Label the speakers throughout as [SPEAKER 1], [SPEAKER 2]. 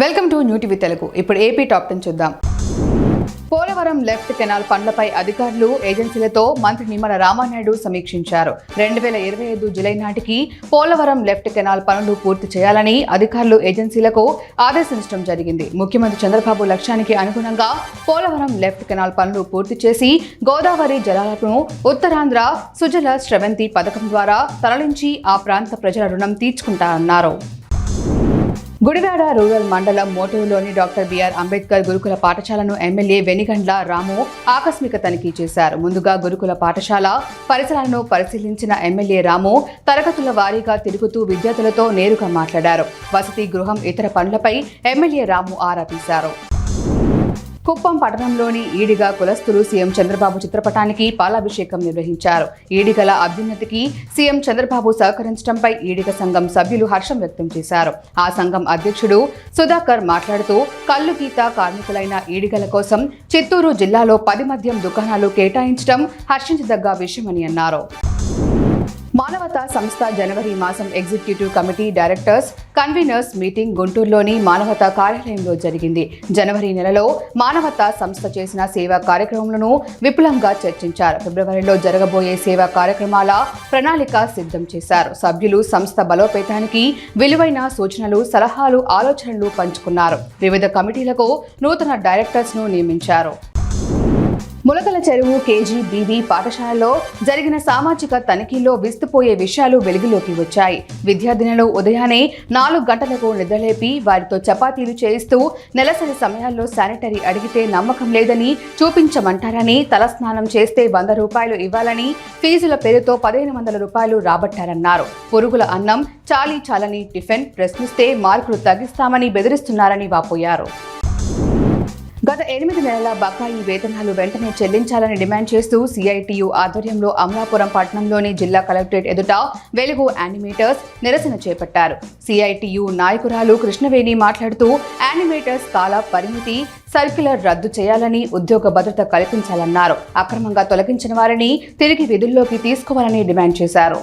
[SPEAKER 1] Welcome to new TV Telugu. ఇప్పుడు AP top 10 చూద్దాం. Polavaram left canal పనులపై అధికారులు ఏజెన్సీలతో మంత్రి నిమ్మల రామానాయుడు సమీక్షించారు. 2025 జూలై నాటికి పోలవరం లెఫ్ట్ కెనాల్ పనులు పూర్తి చేయాలని అధికారులు ఏజెన్సీలకు ఆదేశించడం జరిగింది. ముఖ్యమంత్రి చంద్రబాబు లక్ష్యానికి అనుగుణంగా పోలవరం లెఫ్ట్ కెనాల్ పనులు పూర్తి చేసి గోదావరి జలాలను ఉత్తరాంధ్ర సుజల స్రవంతి పథకం ద్వారా తరలించి ఆ ప్రాంత ప్రజల రుణం తీర్చుకుంటారన్నారు. గుడివాడ రూరల్ మండలం మోటూరులోని డాక్టర్ బిఆర్ అంబేద్కర్ గురుకుల పాఠశాలను ఎమ్మెల్యే వెనిగండ్ల రాము ఆకస్మిక తనిఖీ చేశారు. ముందుగా గురుకుల పాఠశాల పరిసరాలను పరిశీలించిన ఎమ్మెల్యే రాము తరగతుల వారీగా తిరుగుతూ విద్యార్థులతో నేరుగా మాట్లాడారు. వసతి గృహం ఇతర పనులపై ఎమ్మెల్యే రాము ఆరా తీశారు. కుప్పం పట్టణంలోని ఈడిగ కులస్తులు సీఎం చంద్రబాబు చిత్రపటానికి పాలాభిషేకం నిర్వహించారు. ఈడిగల అభ్యున్నతికి సీఎం చంద్రబాబు సహకరించడంపై ఈడిగ సంఘం సభ్యులు హర్షం వ్యక్తం చేశారు. ఆ సంఘం అధ్యక్షుడు సుధాకర్ మాట్లాడుతూ కల్లు గీత కార్మికులైన ఈడిగల కోసం చిత్తూరు జిల్లాలో 10 మద్యం దుకాణాలు కేటాయించడం హర్షించదగ్గ విషయమని అన్నారు. మానవతా సంస్థ జనవరి మాసం executive committee directors conveners meeting గుంటూరులోని మానవతా కార్యాలయంలో జరిగింది. జనవరి నెలలో మానవతా సంస్థ చేసిన సేవా కార్యక్రమాలను విపులంగా చర్చించారు. ఫిబ్రవరిలో జరగబోయే సేవా కార్యక్రమాల ప్రణాళిక సిద్ధం చేశారు. సభ్యులు సంస్థ బలోపేతానికి విలువైన సూచనలు, సలహాలు, ఆలోచనలు పంచుకున్నారు. వివిధ కమిటీలకు నూతన డైరెక్టర్స్ ను నియమించారు. ములకల చెరువు కేజీబీవీ పాఠశాలలో జరిగిన సామాజిక తనిఖీలో విస్తుపోయే విషయాలు వెలుగులోకి వచ్చాయి. విద్యార్థినులు ఉదయాన్నే 4 గంటలకు నిద్రలేపి వారితో చపాతీలు చేయిస్తూ నెలసరి సమయాల్లో శానిటరీ అడిగితే నమ్మకం లేదని చూపించమంటారని, తలస్నానం చేస్తే 100 రూపాయలు ఇవ్వాలని, ఫీజుల పేరుతో 1500 రూపాయలు రాబట్టారన్నారు. పురుగుల అన్నం, చాలని టిఫిన్ ప్రశ్నిస్తే మార్కులు తగ్గిస్తామని బెదిరిస్తున్నారని వాపోయారు. గత 8 నెలల బకాయి వేతనాలు వెంటనే చెల్లించాలని డిమాండ్ చేస్తూ సిఐటియు ఆధ్వర్యంలో అమలాపురం పట్టణంలోని జిల్లా కలెక్టరేట్ ఎదుట వెలుగు యానిమేటర్స్ నిరసన చేపట్టారు. సిఐటియు నాయకురాలు కృష్ణవేణి మాట్లాడుతూ యానిమేటర్స్ కాల పరిమితి సర్క్యులర్ రద్దు చేయాలని, ఉద్యోగ భద్రత కల్పించాలన్నారు. అక్రమంగా తొలగించిన వారిని తిరిగి విధుల్లోకి తీసుకోవాలని డిమాండ్ చేశారు.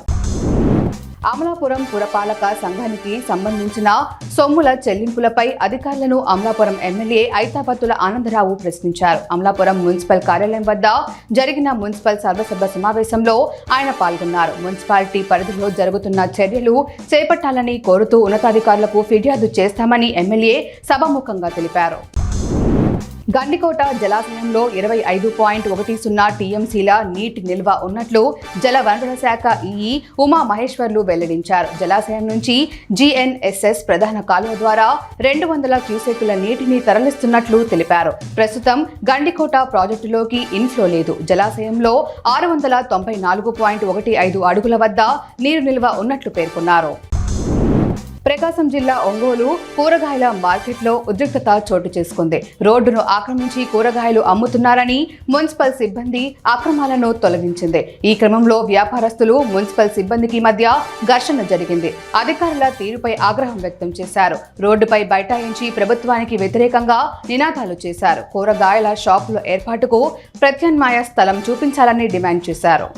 [SPEAKER 1] అమలాపురం పురపాలక సంఘానికి సంబంధించిన సొమ్ముల చెల్లింపులపై అధికారులను అమలాపురం ఎమ్మెల్యే ఐతాబత్తుల ఆనందరావు ప్రశ్నించారు. అమలాపురం మున్సిపల్ కార్యాలయం వద్ద జరిగిన మున్సిపల్ సర్వసభ సమావేశంలో ఆయన పాల్గొన్నారు. మున్సిపాలిటీ పరిధిలో జరుగుతున్న చర్యలు చేపట్టాలని కోరుతూ ఉన్నతాధికారులకు ఫిర్యాదు చేస్తామని ఎమ్మెల్యే సభాముఖంగా తెలిపారు. గండికోట జలాశయంలో 25.10 టీఎంసీల నీటి నిల్వ ఉన్నట్లు జల వనరుల శాఖ ఈఈ ఉమా మహేశ్వర్లు వెల్లడించారు. జలాశయం నుంచి జీఎన్ఎస్ఎస్ ప్రధాన కాలువ ద్వారా 200 క్యూసెక్కుల నీటిని తరలిస్తున్నట్లు తెలిపారు. ప్రస్తుతం గండికోట ప్రాజెక్టులోకి ఇన్ఫ్లో లేదు. జలాశయంలో 694.15 అడుగుల వద్ద నీరు నిల్వ ఉన్నట్లు పేర్కొన్నారు. ప్రకాశం జిల్లా ఒంగోలు కూరగాయల మార్కెట్లో ఉద్రిక్తత చోటు చేసుకుంది. రోడ్డును ఆక్రమించి కూరగాయలు అమ్ముతున్నారని మున్సిపల్ సిబ్బంది అక్రమాలను తొలగించింది. ఈ క్రమంలో వ్యాపారస్తులు, మున్సిపల్ సిబ్బందికి మధ్య ఘర్షణ జరిగింది. అధికారుల తీరుపై ఆగ్రహం వ్యక్తం చేశారు. రోడ్డుపై బైఠాయించి ప్రభుత్వానికి వ్యతిరేకంగా నినాదాలు చేశారు. కూరగాయల షాపుల ఏర్పాటుకు ప్రత్యామ్నాయ స్థలం చూపించాలని డిమాండ్ చేశారు.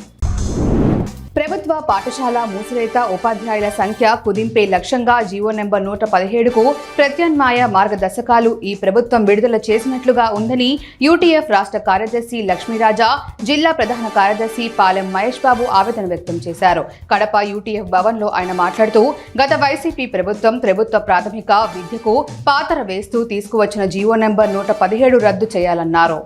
[SPEAKER 1] ప్రభుత్వ పాఠశాల మూసివేత, ఉపాధ్యాయుల సంఖ్య కుదింపే లక్ష్యంగా జీవో నెంబర్ 117కు ప్రత్యామ్నాయ మార్గదర్శకాలు ఈ ప్రభుత్వం విడుదల చేసినట్లుగా ఉందని యూటీఎఫ్ రాష్ట్ర కార్యదర్శి లక్ష్మీరాజా, జిల్లా ప్రధాన కార్యదర్శి పాలెం మహేష్ బాబు ఆవేదన వ్యక్తం చేశారు. కడప యూటీఎఫ్ భవన్లో ఆయన మాట్లాడుతూ గత వైసీపీ ప్రభుత్వం ప్రభుత్వ ప్రాథమిక విద్యకు పాతర వేస్తూ తీసుకువచ్చిన జీవో నెంబర్ 117 రద్దు చేయాలన్నారు.